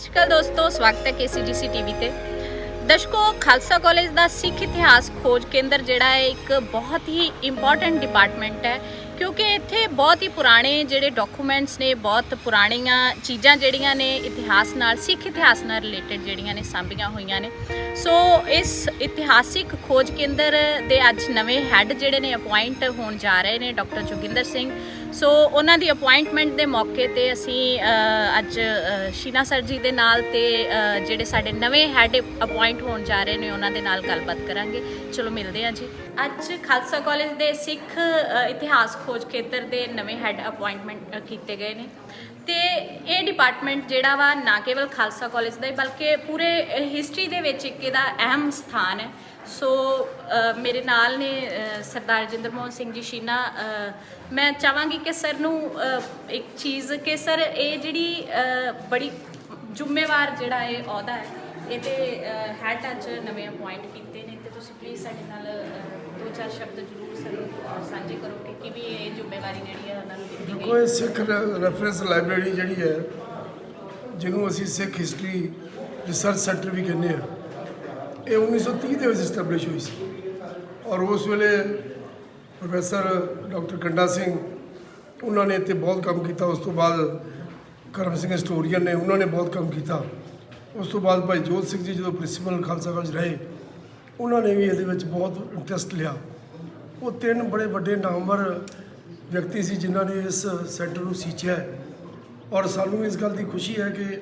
ਸਤਿ ਸ਼੍ਰੀ ਅਕਾਲ ਦੋਸਤੋ, ਸਵਾਗਤ ਹੈ KCGC TV ਤੇ। ਦਰਸ਼ਕੋ, ਖਾਲਸਾ ਕਾਲਜ ਦਾ ਸਿੱਖ ਇਤਿਹਾਸ ਖੋਜ ਕੇਂਦਰ ਜਿਹੜਾ ਹੈ ਇੱਕ ਬਹੁਤ ਹੀ ਇੰਪੋਰਟੈਂਟ ਡਿਪਾਰਟਮੈਂਟ ਹੈ, ਕਿਉਂਕਿ ਇੱਥੇ ਬਹੁਤ ਹੀ ਪੁਰਾਣੇ ਜਿਹੜੇ ਡਾਕੂਮੈਂਟਸ ਨੇ, ਬਹੁਤ ਪੁਰਾਣੀਆਂ ਚੀਜ਼ਾਂ ਜਿਹੜੀਆਂ ਨੇ ਇਤਿਹਾਸ ਨਾਲ, ਸਿੱਖ ਇਤਿਹਾਸ ਨਾਲ ਰਿਲੇਟਡ ਜਿਹੜੀਆਂ ਨੇ ਸਾਂਭੀਆਂ ਹੋਈਆਂ ਨੇ। ਸੋ ਇਸ ਇਤਿਹਾਸਿਕ ਖੋਜ ਕੇਂਦਰ ਦੇ ਅੱਜ ਨਵੇਂ ਹੈੱਡ ਜਿਹੜੇ ਨੇ ਅਪੁਆਇੰਟ ਹੋਣ ਜਾ ਰਹੇ ਨੇ, ਡਾਕਟਰ ਜੋਗਿੰਦਰ ਸਿੰਘ। ਸੋ ਉਹਨਾਂ ਦੀ ਅਪੁਆਇੰਟਮੈਂਟ ਦੇ ਮੌਕੇ ਤੇ ਅਸੀਂ ਅੱਜ ਸ਼ੀਨਾ ਸਰ ਜੀ ਦੇ ਨਾਲ ਤੇ ਜਿਹੜੇ ਸਾਡੇ ਨਵੇਂ ਹੈੱਡ ਅਪੁਆਇੰਟ ਹੋਣ ਜਾ ਰਹੇ ਨੇ ਉਹਨਾਂ ਦੇ ਨਾਲ ਗੱਲਬਾਤ ਕਰਾਂਗੇ। ਚਲੋ ਮਿਲਦੇ ਹਾਂ ਜੀ। ਅੱਜ ਖਾਲਸਾ ਕਾਲਜ ਦੇ ਸਿੱਖ ਇਤਿਹਾਸ ਖੋਜ ਖੇਤਰ ਦੇ ਨਵੇਂ ਹੈੱਡ ਅਪੁਆਇੰਟਮੈਂਟ ਕੀਤੇ ਗਏ ਨੇ ਤੇ ਇਹ ਡਿਪਾਰਟਮੈਂਟ ਜਿਹੜਾ ਵਾ ਨਾ ਕੇਵਲ ਖਾਲਸਾ ਕਾਲਜ ਦਾ ਹੀ ਬਲਕਿ ਪੂਰੇ ਹਿਸਟਰੀ ਦੇ ਵਿੱਚ ਇੱਕ ਇਹਦਾ ਅਹਿਮ ਸਥਾਨ ਹੈ। ਸੋ ਮੇਰੇ ਨਾਲ ਨੇ ਸਰਦਾਰ ਰਜਿੰਦਰ ਮੋਹਨ ਸਿੰਘ ਜੀ ਸ਼ੀਨਾ। ਮੈਂ ਚਾਹਾਂਗੀ ਕਿ ਸਰ ਨੂੰ ਇੱਕ ਚੀਜ਼ ਕਿ ਸਰ ਇਹ ਜਿਹੜੀ ਬੜੀ ਜ਼ਿੰਮੇਵਾਰ ਜਿਹੜਾ ਇਹ ਅਹੁਦਾ ਹੈ, ਇਹਦੇ ਹੈੱਡ ਅੱਜ ਨਵੇਂ ਅਪੁਆਇੰਟ ਕੀਤੇ ਨੇ, ਤੇ ਤੁਸੀਂ ਪਲੀਜ਼ ਸਾਡੇ ਨਾਲ ਦੋ ਚਾਰ ਸ਼ਬਦ ਜ਼ਰੂਰ ਸਰ ਸਾਂਝੇ ਕਰੋ ਕਿ ਕਿਵੇਂ ਇਹ ਜ਼ਿੰਮੇਵਾਰੀ ਜਿਹੜੀ ਹੈ ਉਹਨਾਂ ਨੂੰ ਦਿੱਤੀ ਗਈ। ਦੇਖੋ, ਇਹ ਸਿੱਖ ਰੈਫਰੈਂਸ ਲਾਇਬ੍ਰੇਰੀ ਜਿਹੜੀ ਹੈ, ਜਿਹਨੂੰ ਅਸੀਂ ਸਿੱਖ ਹਿਸਟਰੀ ਰਿਸਰਚ ਸੈਂਟਰ ਵੀ ਕਹਿੰਦੇ ਹਾਂ, ਇਹ 1930 ਦੇ ਵਿੱਚ ਇਸਟੈਬਲਿਸ਼ ਹੋਈ ਸੀ। ਔਰ ਉਸ ਵੇਲੇ ਪ੍ਰੋਫੈਸਰ ਡਾਕਟਰ ਕੰਡਾ ਸਿੰਘ ਉਹਨਾਂ ਨੇ ਇੱਥੇ ਬਹੁਤ ਕੰਮ ਕੀਤਾ। ਉਸ ਤੋਂ ਬਾਅਦ ਕਰਮ ਸਿੰਘ ਹਿਸਟੋਰੀਅਨ ਨੇ, ਉਹਨਾਂ ਨੇ ਬਹੁਤ ਕੰਮ ਕੀਤਾ। ਉਸ ਤੋਂ ਬਾਅਦ ਭਾਈ ਜੋਤ ਸਿੰਘ ਜੀ ਜਦੋਂ ਪ੍ਰਿੰਸੀਪਲ ਖਾਲਸਾ ਕਾਲਜ ਰਹੇ, ਉਹਨਾਂ ਨੇ ਵੀ ਇਹਦੇ ਵਿੱਚ ਬਹੁਤ ਇੰਟਰਸਟ ਲਿਆ। ਉਹ ਤਿੰਨ ਬੜੇ ਵੱਡੇ ਨਾਮਵਰ ਵਿਅਕਤੀ ਸੀ ਜਿਨ੍ਹਾਂ ਨੇ ਇਸ ਸੈਂਟਰ ਨੂੰ ਸੀਂਚਿਆ। ਔਰ ਸਾਨੂੰ ਇਸ ਗੱਲ ਦੀ ਖੁਸ਼ੀ ਹੈ ਕਿ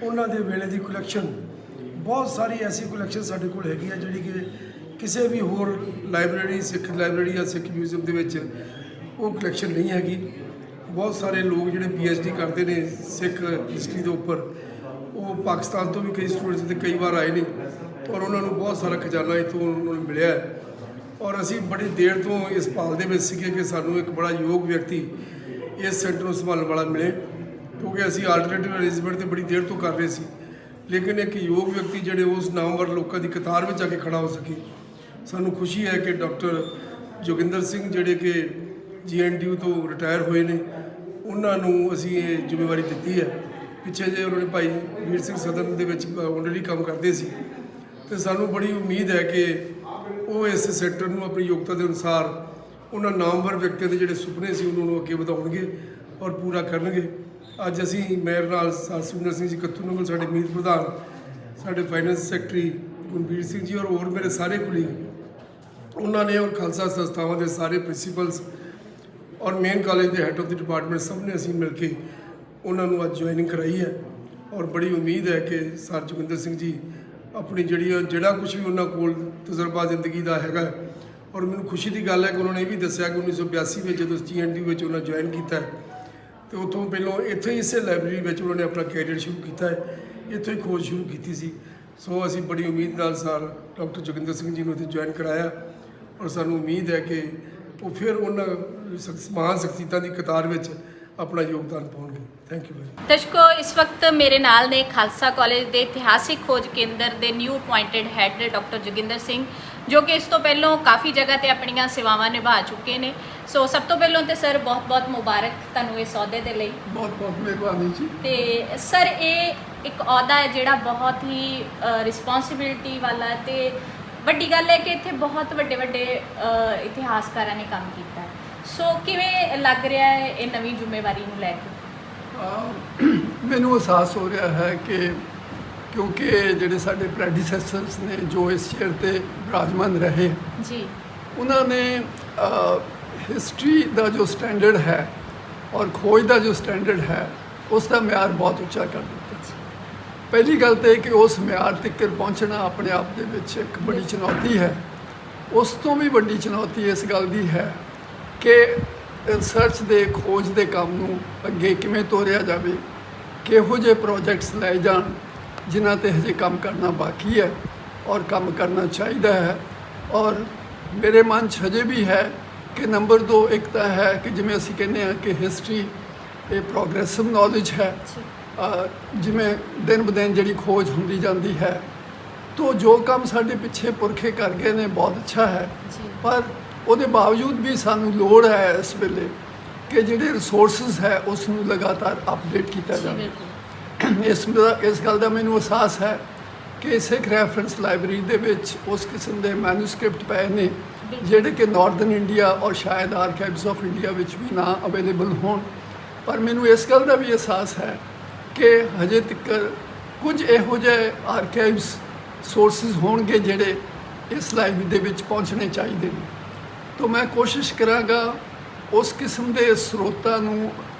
ਉਹਨਾਂ ਦੇ ਵੇਲੇ ਦੀ ਕਲੈਕਸ਼ਨ, ਬਹੁਤ ਸਾਰੀ ਐਸੀ ਕਲੈਕਸ਼ਨ ਸਾਡੇ ਕੋਲ ਹੈਗੀ ਹੈ ਜਿਹੜੀ ਕਿ ਕਿਸੇ ਵੀ ਹੋਰ ਲਾਇਬ੍ਰੇਰੀ, ਸਿੱਖ ਲਾਇਬ੍ਰੇਰੀ ਜਾਂ ਸਿੱਖ ਮਿਊਜ਼ੀਅਮ ਦੇ ਵਿੱਚ ਉਹ ਕਲੈਕਸ਼ਨ ਨਹੀਂ ਹੈਗੀ। ਬਹੁਤ ਸਾਰੇ ਲੋਕ ਜਿਹੜੇ PhD ਕਰਦੇ ਨੇ ਸਿੱਖ ਹਿਸਟਰੀ ਦੇ ਉੱਪਰ, ਉਹ ਪਾਕਿਸਤਾਨ ਤੋਂ ਵੀ ਕਈ ਸਟੂਡੈਂਟਸ ਤੇ ਕਈ ਵਾਰ ਆਏ ਨੇ ਔਰ ਉਹਨਾਂ ਨੂੰ ਬਹੁਤ ਸਾਰਾ ਖਜ਼ਾਨਾ ਇੱਥੋਂ ਉਹਨਾਂ ਨੂੰ ਮਿਲਿਆ। ਔਰ ਅਸੀਂ ਬੜੀ ਦੇਰ ਤੋਂ ਇਸ ਭਾਲ ਦੇ ਵਿੱਚ ਸੀਗੇ ਕਿ ਸਾਨੂੰ ਇੱਕ ਬੜਾ ਯੋਗ ਵਿਅਕਤੀ ਇਸ ਸੈਂਟਰ ਨੂੰ ਸੰਭਾਲਣ ਵਾਲਾ ਮਿਲੇ, ਕਿਉਂਕਿ ਅਸੀਂ ਆਲਟਰਨੇਟਿਵ ਅਰੇਂਜਮੈਂਟ ਤੇ ਬੜੀ ਦੇਰ ਤੋਂ ਕਰ ਰਹੇ ਸੀ, ਲੇਕਿਨ ਇੱਕ ਯੋਗ ਵਿਅਕਤੀ ਜਿਹੜੇ ਉਸ ਨਾਮਵਰ ਲੋਕਾਂ ਦੀ ਕਤਾਰ ਵਿੱਚ ਆ ਕੇ ਖੜਾ ਹੋ ਸਕੇ। ਸਾਨੂੰ ਖੁਸ਼ੀ ਹੈ ਕਿ ਡਾਕਟਰ ਜੋਗਿੰਦਰ ਸਿੰਘ ਜਿਹੜੇ ਕਿ GNDU ਤੋਂ ਰਿਟਾਇਰ ਹੋਏ ਨੇ, ਉਹਨਾਂ ਨੂੰ ਅਸੀਂ ਇਹ ਜ਼ਿੰਮੇਵਾਰੀ ਦਿੱਤੀ ਹੈ। ਪਿੱਛੇ ਜੇ ਉਹਨਾਂ ਨੇ ਭਾਈ ਵੀਰ ਸਿੰਘ ਸਦਨ ਦੇ ਵਿੱਚ ਆਨਰਰੀ ਕੰਮ ਕਰਦੇ ਸੀ, ਤੇ ਸਾਨੂੰ ਬੜੀ ਉਮੀਦ ਹੈ ਕਿ ਉਹ ਇਸ ਸੈਕਟਰ ਨੂੰ ਆਪਣੀ ਯੋਗਤਾ ਦੇ ਅਨੁਸਾਰ ਉਹਨਾਂ ਨਾਮਵਰ ਵਿਅਕਤੀਆਂ ਦੇ ਜਿਹੜੇ ਸੁਪਨੇ ਸੀ ਉਹਨਾਂ ਨੂੰ ਅੱਗੇ ਵਧਾਉਣਗੇ ਔਰ ਪੂਰਾ ਕਰਨਗੇ। ਅੱਜ ਅਸੀਂ ਮੇਰੇ ਨਾਲ ਸੁਰਿੰਦਰ ਸਿੰਘ ਜੀ ਕੱਥੂ ਨਗਲ, ਸਾਡੇ ਮੀਤ ਪ੍ਰਧਾਨ, ਸਾਡੇ ਫਾਈਨੈਂਸ ਸੈਕਟਰੀ ਗੁਰਬੀਰ ਸਿੰਘ ਜੀ ਔਰ ਹੋਰ ਮੇਰੇ ਸਾਰੇ ਕੁਲੀਗ, ਉਹਨਾਂ ਨੇ ਔਰ ਖਾਲਸਾ ਸੰਸਥਾਵਾਂ ਦੇ ਸਾਰੇ ਪ੍ਰਿੰਸੀਪਲਸ ਔਰ ਮੇਨ ਕਾਲਜ ਦੇ ਹੈੱਡ ਆਫ ਦੀ ਡਿਪਾਰਟਮੈਂਟ, ਸਭ ਨੇ ਅਸੀਂ ਮਿਲ ਕੇ ਉਹਨਾਂ ਨੂੰ ਅੱਜ ਜੁਆਇਨਿੰਗ ਕਰਾਈ ਹੈ। ਔਰ ਬੜੀ ਉਮੀਦ ਹੈ ਕਿ ਸਰ ਜੋਗਿੰਦਰ ਸਿੰਘ ਜੀ ਆਪਣੀ ਜਿਹੜਾ ਕੁਝ ਵੀ ਉਹਨਾਂ ਕੋਲ ਤਜਰਬਾ ਜ਼ਿੰਦਗੀ ਦਾ ਹੈਗਾ। ਔਰ ਮੈਨੂੰ ਖੁਸ਼ੀ ਦੀ ਗੱਲ ਹੈ ਕਿ ਉਹਨਾਂ ਨੇ ਇਹ ਵੀ ਦੱਸਿਆ ਕਿ 1982 ਵਿੱਚ ਜਦੋਂ GNDU ਵਿੱਚ ਉਹਨਾਂ ਜੁਆਇਨ ਕੀਤਾ ਤੇ ਉੱਥੋਂ ਪਹਿਲਾਂ ਇੱਥੇ ਹੀ ਇਸੇ ਲਾਇਬ੍ਰੇਰੀ ਵਿੱਚ ਉਹਨਾਂ ਨੇ ਆਪਣਾ ਕੈਰੀਅਰ ਸ਼ੁਰੂ ਕੀਤਾ ਹੈ, ਇੱਥੋਂ ਹੀ ਖੋਜ ਸ਼ੁਰੂ ਕੀਤੀ ਸੀ। ਸੋ ਅਸੀਂ ਬੜੀ ਉਮੀਦ ਨਾਲ ਸਰ ਡਾਕਟਰ ਜੋਗਿੰਦਰ ਸਿੰਘ ਜੀ ਨੂੰ ਇੱਥੇ ਜੁਆਇਨ ਕਰਾਇਆ ਔਰ ਸਾਨੂੰ ਉਮੀਦ ਹੈ ਕਿ ਉਹ ਫਿਰ ਉਹਨਾਂ ਮਹਾਨ ਸ਼ਖਸੀਅਤਾਂ ਦੀ ਕਤਾਰ ਵਿੱਚ ਆਪਣਾ ਯੋਗਦਾਨ ਪਾਉਣਗੇ। Thank you very. ਦਰਸ਼ਕੋ, ਇਸ ਵਕਤ ਮੇਰੇ ਨਾਲ ਨੇ ਖਾਲਸਾ ਕਾਲਜ ਦੇ ਇਤਿਹਾਸਿਕ ਖੋਜ ਕੇਂਦਰ ਦੇ new appointed head doctor Joginder Singh, ਜੋ ਕਿ ਇਸ ਤੋਂ ਪਹਿਲਾਂ ਕਾਫੀ ਜਗ੍ਹਾ ਤੇ ਆਪਣੀਆਂ ਸੇਵਾਵਾਂ ਨਿਭਾ ਚੁੱਕੇ ਨੇ। ਸੋ ਸਭ ਤੋਂ ਪਹਿਲਾਂ ਤੇ ਸਰ ਬਹੁਤ-ਬਹੁਤ ਮੁਬਾਰਕ ਤੁਹਾਨੂੰ ਇਸ ਅਹੁਦੇ ਦੇ ਲਈ। ਬਹੁਤ-ਬਹੁਤ ਮਿਹਰਬਾਨੀ ਜੀ। ਤੇ ਸਰ, ਇਹ ਇੱਕ ਅਹੁਦਾ ਹੈ ਜਿਹੜਾ ਬਹੁਤ ਹੀ ਰਿਸਪੌਂਸਿਬਿਲਿਟੀ ਵਾਲਾ, ਤੇ ਵੱਡੀ ਗੱਲ ਹੈ ਕਿ ਇੱਥੇ ਬਹੁਤ ਵੱਡੇ ਇਤਿਹਾਸਕਾਰਾਂ ਨੇ ਕੰਮ ਕੀਤਾ। ਸੋ ਕਿਵੇਂ ਲੱਗ ਰਿਹਾ ਹੈ ਇਹ ਨਵੀਂ ਜ਼ਿੰਮੇਵਾਰੀ ਨੂੰ ਲੈ ਕੇ? ਮੈਨੂੰ ਅਹਿਸਾਸ ਹੋ ਰਿਹਾ ਹੈ ਕਿ ਕਿਉਂਕਿ ਜਿਹੜੇ ਸਾਡੇ ਪ੍ਰੈਡੀਸੈਸਰਸ ਨੇ ਜੋ ਇਸ ਚੇਅਰ ਤੇ ਵਿਰਾਜਮਾਨ ਰਹੇ ਜੀ, ਉਹਨਾਂ ਨੇ ਹਿਸਟਰੀ ਦਾ ਜੋ ਸਟੈਂਡਰਡ ਹੈ ਔਰ ਖੋਜ ਦਾ ਜੋ ਸਟੈਂਡਰਡ ਹੈ, ਉਸ ਦਾ ਮਿਆਰ ਬਹੁਤ ਉੱਚਾ ਕਰ ਦਿੱਤਾ। ਪਹਿਲੀ ਗੱਲ ਤਾਂ ਇਹ ਕਿ ਉਸ ਮਿਆਰ ਤੱਕ ਪਹੁੰਚਣਾ ਆਪਣੇ ਆਪ ਦੇ ਵਿੱਚ ਇੱਕ ਬੜੀ ਚੁਣੌਤੀ ਹੈ। ਉਸ ਤੋਂ ਵੀ ਵੱਡੀ ਚੁਣੌਤੀ ਇਸ ਗੱਲ ਦੀ ਹੈ ਕਿ ਰਿਸਰਚ ਦੇ ਖੋਜ ਦੇ ਕੰਮ ਨੂੰ ਅੱਗੇ ਕਿਵੇਂ ਤੋਰਿਆ ਜਾਵੇ, ਕਿਹੋ ਜਿਹੇ ਪ੍ਰੋਜੈਕਟਸ ਲਏ ਜਾਣ ਜਿਨ੍ਹਾਂ 'ਤੇ ਹਜੇ ਕੰਮ ਕਰਨਾ ਬਾਕੀ ਹੈ ਔਰ ਕੰਮ ਕਰਨਾ ਚਾਹੀਦਾ ਹੈ। ਔਰ ਮੇਰੇ ਮਨ 'ਚ ਹਜੇ ਵੀ ਹੈ ਕਿ ਨੰਬਰ 2 ਇੱਕ ਤਾਂ ਹੈ ਕਿ ਜਿਵੇਂ ਅਸੀਂ ਕਹਿੰਦੇ ਹਾਂ ਕਿ ਹਿਸਟਰੀ ਇਹ ਪ੍ਰੋਗਰੈਸਿਵ ਨੌਲੇਜ ਹੈ, ਜਿਵੇਂ ਦਿਨ ਬ ਦਿਨ ਜਿਹੜੀ ਖੋਜ ਹੁੰਦੀ ਜਾਂਦੀ ਹੈ, ਤਾਂ ਜੋ ਕੰਮ ਸਾਡੇ ਪਿੱਛੇ ਪੁਰਖੇ ਕਰ ਗਏ ਨੇ ਬਹੁਤ ਅੱਛਾ ਹੈ, ਪਰ ਉਹਦੇ ਬਾਵਜੂਦ ਵੀ ਸਾਨੂੰ ਲੋੜ ਹੈ ਇਸ ਵੇਲੇ ਕਿ ਜਿਹੜੇ ਰਿਸੋਰਸਿਸ ਹੈ ਉਸ ਨੂੰ ਲਗਾਤਾਰ ਅਪਡੇਟ ਕੀਤਾ ਜਾਵੇ। ਇਸ ਗੱਲ ਦਾ ਮੈਨੂੰ ਅਹਿਸਾਸ ਹੈ ਕਿ ਸਿੱਖ ਰੈਫਰੈਂਸ ਲਾਇਬ੍ਰੇਰੀ ਦੇ ਵਿੱਚ ਉਸ ਕਿਸਮ ਦੇ ਮੈਨੂਸਕ੍ਰਿਪਟ ਪਏ ਨੇ ਜਿਹੜੇ ਕਿ ਨਾਰਥਰਨ ਇੰਡੀਆ ਔਰ ਸ਼ਾਇਦ ਆਰਕਾਈਵਸ ਆਫ ਇੰਡੀਆ ਵਿੱਚ ਵੀ ਨਾ ਅਵੇਲੇਬਲ ਹੋਣ। ਪਰ ਮੈਨੂੰ ਇਸ ਗੱਲ ਦਾ ਵੀ ਅਹਿਸਾਸ ਹੈ ਕਿ ਹਜੇ ਤੱਕ ਕੁਝ ਇਹੋ ਜਿਹੇ ਆਰਕਾਈਵਸ ਸੋਰਸਿਸ ਹੋਣਗੇ ਜਿਹੜੇ ਇਸ ਲਾਇਬ੍ਰੇਰੀ ਦੇ ਵਿੱਚ ਪਹੁੰਚਣੇ ਚਾਹੀਦੇ ਨੇ। ਤਾਂ ਮੈਂ ਕੋਸ਼ਿਸ਼ ਕਰਾਂਗਾ ਉਸ ਕਿਸਮ ਦੇ ਸਰੋਤਾਂ ਨੂੰ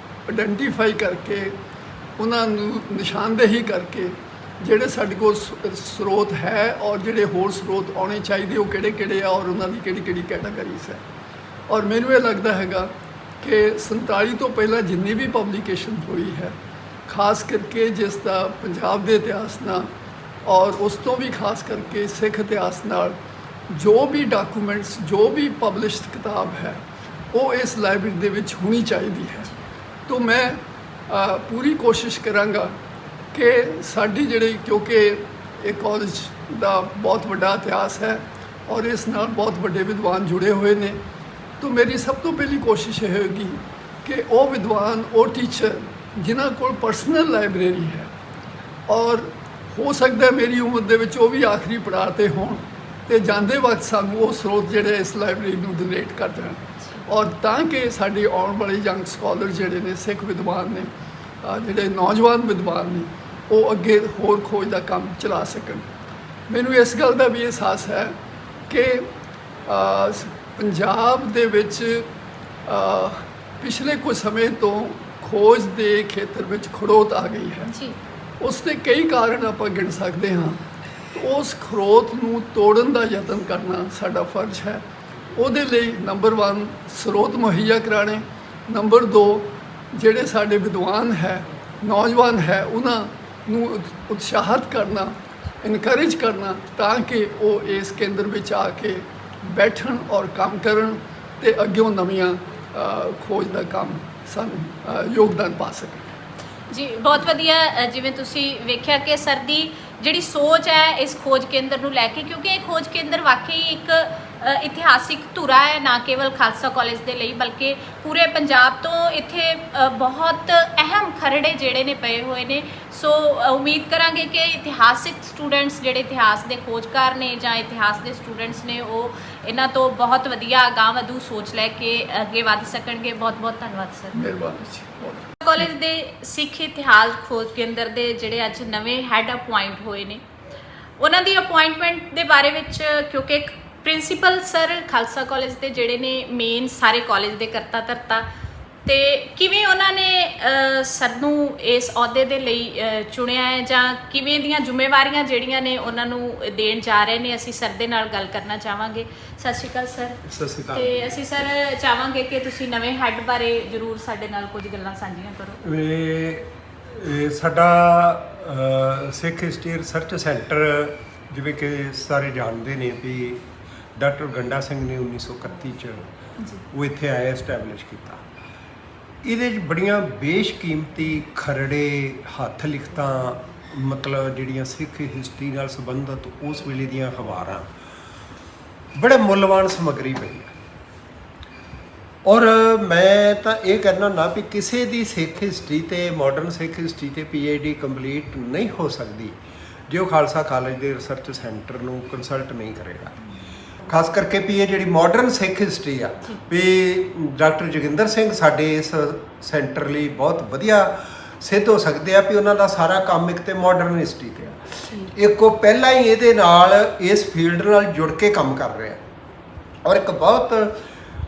ਆਇਡੈਂਟੀਫਾਈ ਕਰਕੇ ਉਹਨਾਂ ਨੂੰ ਨਿਸ਼ਾਨਦੇਹੀ ਕਰਕੇ ਜਿਹੜੇ ਸਾਡੇ ਕੋਲ ਸਰੋਤ ਹੈ ਔਰ ਜਿਹੜੇ ਹੋਰ ਸਰੋਤ ਆਉਣੇ ਚਾਹੀਦੇ ਉਹ ਕਿਹੜੇ ਕਿਹੜੇ ਆ ਔਰ ਉਹਨਾਂ ਦੀ ਕਿਹੜੀ ਕਿਹੜੀ ਕੈਟਾਗਰੀਜ਼ ਹੈ। ਔਰ ਮੈਨੂੰ ਇਹ ਲੱਗਦਾ ਹੈਗਾ ਕਿ 47 ਤੋਂ ਪਹਿਲਾਂ ਜਿੰਨੀ ਵੀ ਪਬਲੀਕੇਸ਼ਨ ਹੋਈ ਹੈ, ਖਾਸ ਕਰਕੇ ਜਿਸ ਦਾ ਪੰਜਾਬ ਦੇ ਇਤਿਹਾਸ ਨਾਲ ਔਰ ਉਸ ਤੋਂ ਵੀ ਖਾਸ ਕਰਕੇ ਸਿੱਖ ਇਤਿਹਾਸ ਨਾਲ ਜੋ ਵੀ ਡਾਕੂਮੈਂਟਸ ਜੋ ਵੀ ਪਬਲਿਸ਼ਡ ਕਿਤਾਬ ਹੈ ਉਹ ਇਸ ਲਾਇਬ੍ਰੇਰੀ ਦੇ ਵਿੱਚ ਹੋਣੀ ਚਾਹੀਦੀ ਹੈ। ਤਾਂ ਮੈਂ ਪੂਰੀ ਕੋਸ਼ਿਸ਼ ਕਰਾਂਗਾ ਕਿ ਸਾਡੀ ਜਿਹੜੀ, ਕਿਉਂਕਿ ਇਹ ਕਾਲਜ ਦਾ ਬਹੁਤ ਵੱਡਾ ਇਤਿਹਾਸ ਹੈ ਔਰ ਇਸ ਨਾਲ ਬਹੁਤ ਵੱਡੇ ਵਿਦਵਾਨ ਜੁੜੇ ਹੋਏ ਨੇ, ਤਾਂ ਮੇਰੀ ਸਭ ਤੋਂ ਪਹਿਲੀ ਕੋਸ਼ਿਸ਼ ਇਹ ਹੋਏਗੀ ਕਿ ਉਹ ਵਿਦਵਾਨ, ਉਹ ਟੀਚਰ ਜਿਨ੍ਹਾਂ ਕੋਲ ਪਰਸਨਲ ਲਾਇਬ੍ਰੇਰੀ ਹੈ ਔਰ ਹੋ ਸਕਦਾ ਮੇਰੀ ਉਮਰ ਦੇ ਵਿੱਚ ਉਹ ਵੀ ਆਖਰੀ ਪੜਾਅ 'ਤੇ ਹੋਣ, ਤੇ ਜਾਂਦੇ ਵਕਤ ਸਾਨੂੰ ਉਹ ਸਰੋਤ ਜਿਹੜੇ ਇਸ ਲਾਇਬ੍ਰੇਰੀ ਨੂੰ ਡੋਨੇਟ ਕਰ ਦੇਣ ਔਰ ਤਾਂ ਕਿ ਸਾਡੇ ਆਉਣ ਵਾਲੇ ਯੰਗ ਸਕਾਲਰ ਜਿਹੜੇ ਨੇ, ਸਿੱਖ ਵਿਦਵਾਨ ਨੇ, ਜਿਹੜੇ ਨੌਜਵਾਨ ਵਿਦਵਾਨ ਨੇ, ਉਹ ਅੱਗੇ ਹੋਰ ਖੋਜ ਦਾ ਕੰਮ ਚਲਾ ਸਕਣ। ਮੈਨੂੰ ਇਸ ਗੱਲ ਦਾ ਵੀ ਅਹਿਸਾਸ ਹੈ ਕਿ ਪੰਜਾਬ ਦੇ ਵਿੱਚ ਪਿਛਲੇ ਕੁਝ ਸਮੇਂ ਤੋਂ ਖੋਜ ਦੇ ਖੇਤਰ ਵਿੱਚ ਖੜੋਤ ਆ ਗਈ ਹੈ ਜੀ। ਉਸ ਦੇ ਕਈ ਕਾਰਨ ਆਪਾਂ ਗਿਣ ਸਕਦੇ ਹਾਂ। ਉਸ ਖੜੋਤ ਨੂੰ ਤੋੜਨ ਦਾ ਯਤਨ ਕਰਨਾ ਸਾਡਾ ਫਰਜ਼ ਹੈ। ਉਹਦੇ ਲਈ ਨੰਬਰ 1 ਸਰੋਤ ਮੁਹੱਈਆ ਕਰਾਣੇ, ਨੰਬਰ 2 ਜਿਹੜੇ ਸਾਡੇ ਵਿਦਵਾਨ ਹੈ, ਨੌਜਵਾਨ ਹੈ, ਉਹਨਾਂ ਨੂੰ ਉਤਸ਼ਾਹਿਤ ਕਰਨਾ, ਇਨਕਰੇਜ ਕਰਨਾ ਤਾਂ ਕਿ ਉਹ ਇਸ ਕੇਂਦਰ ਵਿੱਚ ਆ ਕੇ ਬੈਠਣ ਔਰ ਕੰਮ ਕਰਨ ਤੇ ਅੱਗਿਓਂ ਨਵੀਆਂ ਖੋਜ ਦਾ ਕੰਮ ਸਾਨੂੰ ਯੋਗਦਾਨ ਪਾ ਸਕਣ। ਜੀ ਬਹੁਤ ਵਧੀਆ। ਜਿਵੇਂ ਤੁਸੀਂ ਵੇਖਿਆ ਕਿ ਸਰ ਦੀ ਜਿਹੜੀ ਸੋਚ ਹੈ ਇਸ ਖੋਜ ਕੇਂਦਰ ਨੂੰ ਲੈ ਕੇ, ਕਿਉਂਕਿ ਇਹ ਖੋਜ ਕੇਂਦਰ ਵਾਕਈ ਇੱਕ ਇਤਿਹਾਸਿਕ ਧੁਰਾ ਹੈ, ਨਾ ਕੇਵਲ ਖਾਲਸਾ ਕਾਲਜ ਦੇ ਲਈ ਬਲਕਿ ਪੂਰੇ ਪੰਜਾਬ ਤੋਂ ਇੱਥੇ ਬਹੁਤ ਅਹਿਮ ਖਰੜੇ ਜਿਹੜੇ ਨੇ ਪਏ ਹੋਏ ਨੇ। ਸੋ ਉਮੀਦ ਕਰਾਂਗੇ ਕਿ ਇਤਿਹਾਸਿਕ ਸਟੂਡੈਂਟਸ ਜਿਹੜੇ ਇਤਿਹਾਸ ਦੇ ਖੋਜਕਾਰ ਨੇ ਜਾਂ ਇਤਿਹਾਸ ਦੇ ਸਟੂਡੈਂਟਸ ਨੇ ਉਹ ਇਹਨਾਂ ਤੋਂ ਬਹੁਤ ਵਧੀਆ ਅਗਾਂਹ-ਵਧੂ ਸੋਚ ਲੈ ਕੇ ਅੱਗੇ ਵਧ ਸਕਣਗੇ। ਬਹੁਤ ਬਹੁਤ ਧੰਨਵਾਦ ਸਰ। ਮਿਹਰਬਾਨੀ ਜੀ। ਕਾਲਜ ਦੇ ਸਿੱਖ ਇਤਿਹਾਸ ਖੋਜ ਕੇਂਦਰ ਦੇ ਜਿਹੜੇ ਅੱਜ ਨਵੇਂ ਹੈੱਡ ਅਪੁਆਇੰਟ ਹੋਏ ਨੇ, ਉਹਨਾਂ ਦੀ ਅਪੁਆਇੰਟਮੈਂਟ ਦੇ ਬਾਰੇ ਵਿੱਚ, ਕਿਉਂਕਿ ਇੱਕ ਪ੍ਰਿੰਸੀਪਲ ਸਰ ਖਾਲਸਾ ਕਾਲਜ ਦੇ ਜਿਹੜੇ ਨੇ ਮੇਨ ਸਾਰੇ ਕਾਲਜ ਦੇ ਕਰਤਾ ਧਰਤਾ, ਤੇ ਕਿਵੇਂ ਉਹਨਾਂ ਨੇ ਸਰ ਨੂੰ ਇਸ ਅਹੁਦੇ ਦੇ ਲਈ ਚੁਣਿਆ ਹੈ ਜਾਂ ਕਿਵੇਂ ਦੀਆਂ ਜ਼ਿੰਮੇਵਾਰੀਆਂ ਜਿਹੜੀਆਂ ਨੇ ਉਹਨਾਂ ਨੂੰ ਦੇਣ ਜਾ ਰਹੇ ਨੇ, ਅਸੀਂ ਸਰ ਦੇ ਨਾਲ ਗੱਲ ਕਰਨਾ ਚਾਹਾਂਗੇ। ਸਤਿ ਸ਼੍ਰੀ ਅਕਾਲ ਸਰ। ਸਤਿ ਸ਼੍ਰੀ ਅਕਾਲ। ਤੇ ਅਸੀਂ ਸਰ ਚਾਹਾਂਗੇ ਕਿ ਤੁਸੀਂ ਨਵੇਂ ਹੈੱਡ ਬਾਰੇ ਜ਼ਰੂਰ ਸਾਡੇ ਨਾਲ ਕੁਝ ਗੱਲਾਂ ਸਾਂਝੀਆਂ ਕਰੋ। ਇਹ ਸਾਡਾ ਸਿੱਖ ਹਿਸਟਰੀ ਰਿਸਰਚ ਸੈਂਟਰ, ਜਿਵੇਂ ਕਿ ਸਾਰੇ ਜਾਣਦੇ ਨੇ ਵੀ ਡਾਕਟਰ ਗੰਡਾ ਸਿੰਘ ਨੇ 1931 ਚ ਉਹ ਇੱਥੇ ਆਏ, ਐਸਟੈਬਲਿਸ਼ ਕੀਤਾ। ਇਹਦੇ 'ਚ ਬੜੀਆਂ ਬੇਸ਼ਕੀਮਤੀ ਖਰੜੇ, ਹੱਥ ਲਿਖਤਾਂ, ਮਤਲਬ ਜਿਹੜੀਆਂ ਸਿੱਖ ਹਿਸਟਰੀ ਨਾਲ ਸੰਬੰਧਿਤ ਉਸ ਵੇਲੇ ਦੀਆਂ ਅਖਬਾਰਾਂ, ਬੜੇ ਮੁੱਲਵਾਨ ਸਮੱਗਰੀ ਪਈ ਹੈ। ਔਰ ਮੈਂ ਤਾਂ ਇਹ ਕਹਿਣਾ ਨਾ ਵੀ ਕਿਸੇ ਦੀ ਸਿੱਖ ਹਿਸਟਰੀ ਤੇ, ਮਾਡਰਨ ਸਿੱਖ ਹਿਸਟਰੀ ਤੇ PhD ਕੰਪਲੀਟ ਨਹੀਂ ਹੋ ਸਕਦੀ ਜੇ ਉਹ ਖਾਲਸਾ ਕਾਲਜ ਦੇ ਰਿਸਰਚ ਸੈਂਟਰ ਨੂੰ ਕੰਸਲਟ ਨਹੀਂ ਕਰੇਗਾ। ਖਾਸ ਕਰਕੇ ਵੀ ਇਹ ਜਿਹੜੀ ਮਾਡਰਨ ਸਿੱਖ ਹਿਸਟਰੀ ਆ, ਵੀ ਡਾਕਟਰ ਜੋਗਿੰਦਰ ਸਿੰਘ ਸਾਡੇ ਇਸ ਸੈਂਟਰ ਲਈ ਬਹੁਤ ਵਧੀਆ ਸਿੱਧ ਹੋ ਸਕਦੇ ਆ ਵੀ ਉਹਨਾਂ ਦਾ ਸਾਰਾ ਕੰਮ ਇੱਕ ਤੇ ਮਾਡਰਨ ਹਿਸਟਰੀ ਤੇ ਆ। ਇੱਕ ਉਹ ਪਹਿਲਾਂ ਹੀ ਇਹਦੇ ਨਾਲ ਇਸ ਫੀਲਡ ਨਾਲ ਜੁੜ ਕੇ ਕੰਮ ਕਰ ਰਿਹਾ। ਔਰ ਇੱਕ ਬਹੁਤ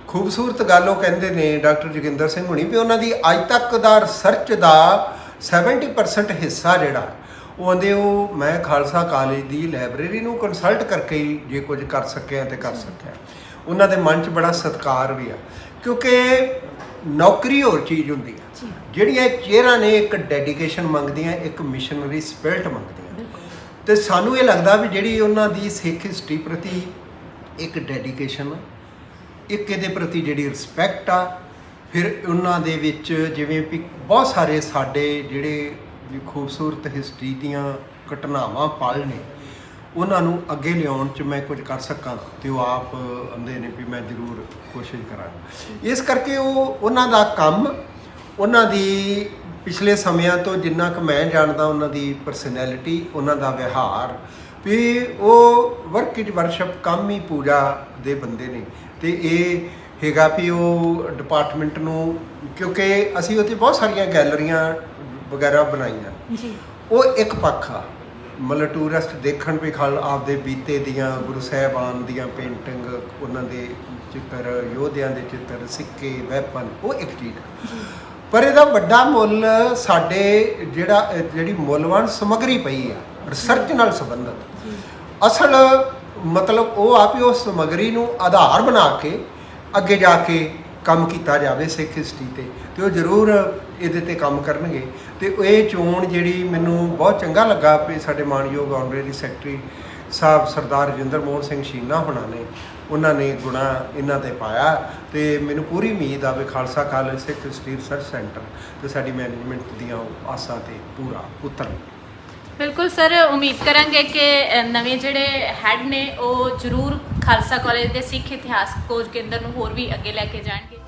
ਖੂਬਸੂਰਤ ਗੱਲ ਉਹ ਕਹਿੰਦੇ ਨੇ ਡਾਕਟਰ ਜੋਗਿੰਦਰ ਸਿੰਘ ਹੁਣੀ ਵੀ ਉਹਨਾਂ ਦੀ ਅੱਜ ਤੱਕ ਦਾ ਰਿਸਰਚ ਦਾ 70% ਹਿੱਸਾ ਜਿਹੜਾ ਉਹ ਆਂਦੇ ਉਹ ਮੈਂ ਖਾਲਸਾ ਕਾਲਜ ਦੀ ਲਾਇਬ੍ਰੇਰੀ ਨੂੰ ਕੰਸਲਟ ਕਰਕੇ ਹੀ ਜੇ ਕੁਝ ਕਰ ਸਕਿਆ ਤੇ ਕਰ ਸਕਿਆ। ਉਹਨਾਂ ਦੇ ਮਨ 'ਚ ਬੜਾ ਸਤਿਕਾਰ ਵੀ ਆ, ਕਿਉਂਕਿ ਨੌਕਰੀ ਹੋਰ ਚੀਜ਼ ਹੁੰਦੀ ਆ। ਜਿਹੜੀਆਂ ਚੇਅਰਾਂ ਨੇ ਇੱਕ ਡੈਡੀਕੇਸ਼ਨ ਮੰਗਦੀਆਂ, ਇੱਕ ਮਿਸ਼ਨਰੀ ਸਪਿਰਿਟ ਮੰਗਦੀਆਂ, ਤੇ ਸਾਨੂੰ ਇਹ ਲੱਗਦਾ ਵੀ ਜਿਹੜੀ ਉਹਨਾਂ ਦੀ ਸਿੱਖ ਹਿਸਟਰੀ ਪ੍ਰਤੀ ਇੱਕ ਡੈਡੀਕੇਸ਼ਨ, ਇੱਕ ਇਹਦੇ ਪ੍ਰਤੀ ਜਿਹੜੀ ਰਿਸਪੈਕਟ ਆ, ਫਿਰ ਉਹਨਾਂ ਦੇ ਵਿੱਚ ਜਿਵੇਂ ਵੀ ਬਹੁਤ ਸਾਰੇ ਸਾਡੇ ਜਿਹੜੇ ਖੂਬਸੂਰਤ ਹਿਸਟਰੀ ਦੀਆਂ ਘਟਨਾਵਾਂ ਪਲ ਨੇ, ਉਹਨਾਂ ਨੂੰ ਅੱਗੇ ਲਿਆਉਣ 'ਚ ਮੈਂ ਕੁਝ ਕਰ ਸਕਾਂ ਤੇ ਉਹ ਆਪ ਆਂਦੇ ਨੇ ਵੀ ਮੈਂ ਜ਼ਰੂਰ ਕੋਸ਼ਿਸ਼ ਕਰਾਂਗਾ। ਇਸ ਕਰਕੇ ਉਹਨਾਂ ਦਾ ਕੰਮ ਉਹਨਾਂ ਦੀ ਪਿਛਲੇ ਸਮਿਆਂ ਤੋਂ ਜਿੰਨਾ ਕੁ ਮੈਂ ਜਾਣਦਾ ਉਹਨਾਂ ਦੀ ਪਰਸਨੈਲਿਟੀ, ਉਹਨਾਂ ਦਾ ਵਿਹਾਰ, ਵੀ ਉਹ ਵਰਕ ਇਟ ਵਰਸ਼ਿਪ ਕੰਮ ਹੀ ਪੂਜਾ ਦੇ ਬੰਦੇ ਨੇ। ਤੇ ਇਹ ਹੈਗਾ ਵੀ ਉਹ ਡਿਪਾਰਟਮੈਂਟ ਨੂੰ, ਕਿਉਂਕਿ ਅਸੀਂ ਉੱਥੇ ਬਹੁਤ ਸਾਰੀਆਂ ਗੈਲਰੀਆਂ ਵਗੈਰਾ ਬਣਾਈਆਂ ਜੀ, ਉਹ ਇੱਕ ਪੱਖ ਆ, ਮਤਲਬ ਟੂਰਿਸਟ ਦੇਖਣ ਵੀ ਖਲ ਆਪਦੇ ਬੀਤੇ ਦੀਆਂ, ਗੁਰੂ ਸਾਹਿਬਾਨ ਦੀਆਂ ਪੇਂਟਿੰਗ, ਉਹਨਾਂ ਦੇ ਚਿੱਤਰ, ਯੋਧਿਆਂ ਦੇ ਚਿੱਤਰ, ਸਿੱਕੇ, ਵੈਪਨ, ਉਹ ਇੱਕ ਚੀਜ਼ ਆ। ਪਰ ਇਹਦਾ ਵੱਡਾ ਮੁੱਲ ਸਾਡੇ ਜਿਹੜੀ ਮੁੱਲਵਾਨ ਸਮੱਗਰੀ ਪਈ ਆ ਰਿਸਰਚ ਨਾਲ ਸੰਬੰਧਿਤ, ਅਸਲ ਮਤਲਬ ਉਹ ਆ ਵੀ ਉਸ ਸਮੱਗਰੀ ਨੂੰ ਆਧਾਰ ਬਣਾ ਕੇ ਅੱਗੇ ਜਾ ਕੇ ਕੰਮ ਕੀਤਾ ਜਾਵੇ ਸਿੱਖ ਹਿਸਟਰੀ ਤੇ ਉਹ ਜ਼ਰੂਰ ਇਹਦੇ ਤੇ ਕੰਮ ਕਰਨਗੇ। ਤੇ ਇਹ ਚੋਣ ਜਿਹੜੀ ਮੈਨੂੰ ਬਹੁਤ ਚੰਗਾ ਲੱਗਾ ਵੀ ਸਾਡੇ ਮਾਨਯੋਗ ਆਨਰੇਰੀ ਸੈਕਟਰੀ ਸਾਹਿਬ ਸਰਦਾਰ ਰਜਿੰਦਰ ਮੋਹਨ ਸਿੰਘ ਸ਼ੀਨਾ ਹੋਣਾ ਨੇ, ਉਹਨਾਂ ਨੇ ਗੁਣਾ ਇਹਨਾਂ ਤੇ ਪਾਇਆ। ਤੇ ਮੈਨੂੰ ਪੂਰੀ ਉਮੀਦ ਆ ਵੀ ਖਾਲਸਾ ਕਾਲਜ ਸਿੱਖ ਹਿਸਟਰੀ ਰਿਸਰਚ ਸੈਂਟਰ ਤੇ ਸਾਡੀ ਮੈਨੇਜਮੈਂਟ ਦੀਆਂ ਆਸਾਂ ਤੇ ਪੂਰਾ ਉਤਰਨ। ਬਿਲਕੁਲ ਸਰ, ਉਮੀਦ ਕਰਾਂਗੇ ਕਿ ਨਵੇਂ ਜਿਹੜੇ ਹੈੱਡ ਨੇ ਉਹ ਜ਼ਰੂਰ ਖਾਲਸਾ ਕਾਲਜ ਦੇ ਸਿੱਖ ਇਤਿਹਾਸ ਖੋਜ ਕੇਂਦਰ ਨੂੰ ਹੋਰ ਵੀ ਅੱਗੇ ਲੈ ਕੇ ਜਾਣਗੇ।